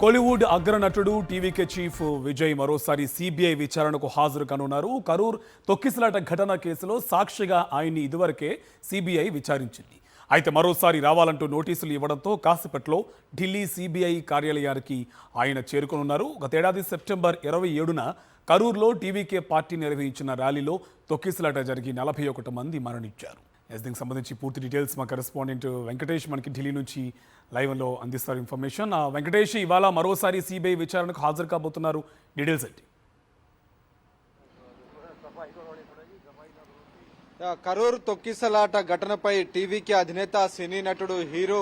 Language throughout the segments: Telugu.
కోలీవుడ్ అగ్రనటుడు టీవీకే చీఫ్ విజయ్ మరోసారి సిబిఐ విచారణకు హాజరు కానున్నారు. కరూర్ తొక్కిసలాట ఘటన కేసులో సాక్షిగా ఆయన్ని ఇదివరకే సిబిఐ విచారించింది. అయితే మరోసారి రావాలంటూ నోటీసులు ఇవ్వడంతో కాసేపట్లో ఢిల్లీ సిబిఐ కార్యాలయానికి ఆయన చేరుకోనున్నారు. గతేడాది సెప్టెంబర్ 27న కరూర్లో టీవీకే పార్టీ నిర్వహించిన ర్యాలీలో తొక్కిసలాట జరిగి 41 మంది మరణించారు. దీనికి సంబంధించి పూర్తి డీటెయిల్స్ మా కరెస్పాండెంట్ వెంకటేష్ మనకి ఢిల్లీ నుంచి లైవ్లో అందిస్తారు ఇన్ఫర్మేషన్. వెంకటేష్, ఇవాళ మరోసారి సిబిఐ విచారణకు హాజరు కాబోతున్నారు, డీటెయిల్స్ ఏంటి? కరూర్ తొక్కిసలాట ఘటనపై టీవీకి అధినేత సినీ నటుడు హీరో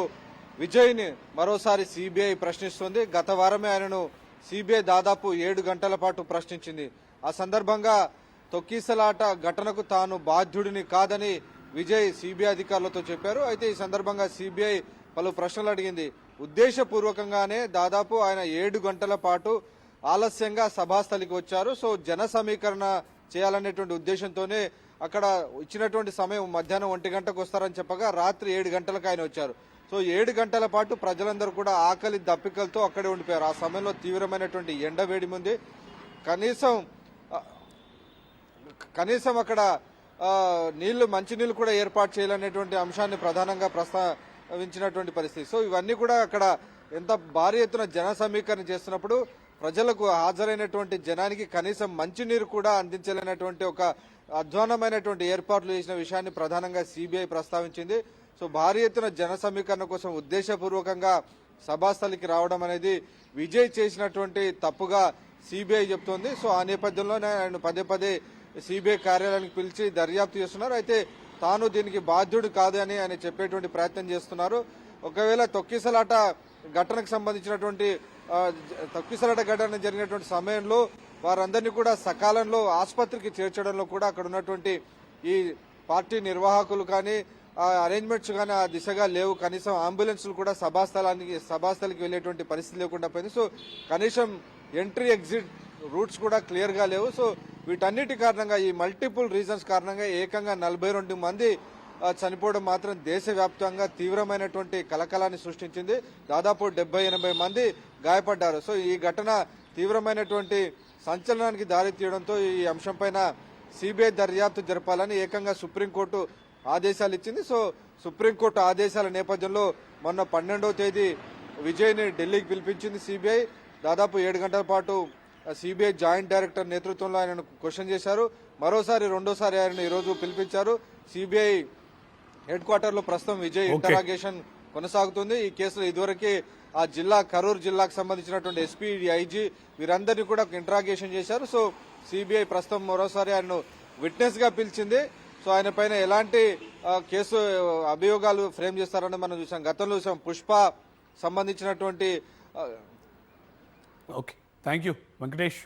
విజయ్ని మరోసారి సిబిఐ ప్రశ్నిస్తోంది. గత వారమే ఆయనను సిబిఐ దాదాపు 7 గంటల పాటు ప్రశ్నించింది. ఆ సందర్భంగా తొక్కిసలాట ఘటనకు తాను బాధ్యుడిని కాదని విజయ్ సిబిఐ అధికారులతో చెప్పారు. అయితే ఈ సందర్భంగా సిబిఐ పలు ప్రశ్నలు అడిగింది. ఉద్దేశపూర్వకంగానే దాదాపు ఆయన 7 గంటల పాటు ఆలస్యంగా సభాస్థలికి వచ్చారు. సో జన సమీకరణ చేయాలనేటువంటి ఉద్దేశంతోనే అక్కడ ఇచ్చినటువంటి సమయం మధ్యాహ్నం 1 గంటకు వస్తారని చెప్పగా రాత్రి 7 గంటలకు ఆయన వచ్చారు. సో 7 గంటల పాటు ప్రజలందరూ కూడా ఆకలి దప్పికలతో అక్కడే ఉండిపోయారు. ఆ సమయంలో తీవ్రమైనటువంటి ఎండ వేడి ఉంది. కనీసం అక్కడ మంచినీళ్లు కూడా ఏర్పాటు చేయాలనేటువంటి అంశాన్ని ప్రధానంగా ప్రస్తావించినటువంటి పరిస్థితి. సో ఇవన్నీ కూడా అక్కడ ఎంత భారీ ఎత్తున జన సమీకరణ చేస్తున్నప్పుడు ప్రజలకు హాజరైనటువంటి జనానికి కనీసం మంచినీరు కూడా అందించలేనటువంటి ఒక అధ్వానమైనటువంటి ఏర్పాట్లు చేసిన విషయాన్ని ప్రధానంగా సిబిఐ ప్రస్తావించింది. సో భారీ ఎత్తున జన సమీకరణ కోసం ఉద్దేశపూర్వకంగా సభాస్థలికి రావడం అనేది విజయ్ చేసినటువంటి తప్పుగా సిబిఐ చెబుతోంది. సో ఆ నేపథ్యంలోనే ఆయన పదే సిబిఐ కార్యాలయానికి పిలిచి దర్యాప్తు చేస్తున్నారు. అయితే తాను దీనికి బాధ్యుడు కాదు అని ఆయన చెప్పేటువంటి ప్రయత్నం చేస్తున్నారు. ఒకవేళ తొక్కిసలాట ఘటనకు సంబంధించినటువంటి తొక్కిసలాట ఘటన జరిగినటువంటి సమయంలో వారందరినీ కూడా సకాలంలో ఆసుపత్రికి చేర్చడంలో కూడా అక్కడ ఉన్నటువంటి ఈ పార్టీ నిర్వాహకులు కానీ అరేంజ్మెంట్స్ కానీ ఆ దిశగా లేవు. కనీసం అంబులెన్స్లు కూడా సభాస్థలికి వెళ్లేటువంటి పరిస్థితి లేకుండా పోయింది. సో కనీసం ఎంట్రీ ఎగ్జిట్ రూట్స్ కూడా క్లియర్ గా లేవు. సో వీటన్నిటి కారణంగా ఈ మల్టిపుల్ రీజన్స్ కారణంగా ఏకంగా 42 మంది చనిపోవడం మాత్రం దేశవ్యాప్తంగా తీవ్రమైనటువంటి కలకలాన్ని సృష్టించింది. దాదాపు 70-80 మంది గాయపడ్డారు. సో ఈ ఘటన తీవ్రమైనటువంటి సంచలనానికి దారి తీయడంతో ఈ అంశంపైన సిబిఐ దర్యాప్తు జరపాలని ఏకంగా సుప్రీంకోర్టు ఆదేశాలు ఇచ్చింది. సో సుప్రీంకోర్టు ఆదేశాల నేపథ్యంలో మొన్న 12వ తేదీ విజయ్ని ఢిల్లీకి పిలిపించింది సిబిఐ. దాదాపు 7 గంటల పాటు సిబిఐ జాయింట్ డైరెక్టర్ నేతృత్వంలో ఆయనను క్వశ్చన్ చేశారు. రెండోసారి ఆయనను ఈరోజు పిలిపించారు. సిబిఐ హెడ్ క్వార్టర్ లో ప్రస్తుతం విజయ్ ఇంటరాగేషన్ కొనసాగుతుంది. ఈ కేసులో ఇదివరకే ఆ కరూర్ జిల్లాకు సంబంధించినటువంటి ఎస్పీ, ఐజీ వీరందరినీ కూడా ఇంటరాగేషన్ చేశారు. సో సిబిఐ ప్రస్తుతం మరోసారి ఆయనను విట్నెస్ గా పిలిచింది. సో ఆయన పైన ఎలాంటి కేసు అభియోగాలు ఫ్రేమ్ చేస్తారని మనం చూసాం. గతంలో చూసాం పుష్ప సంబంధించినటువంటి ఓకే, థ్యాంక్ యూ వెంకటేష్.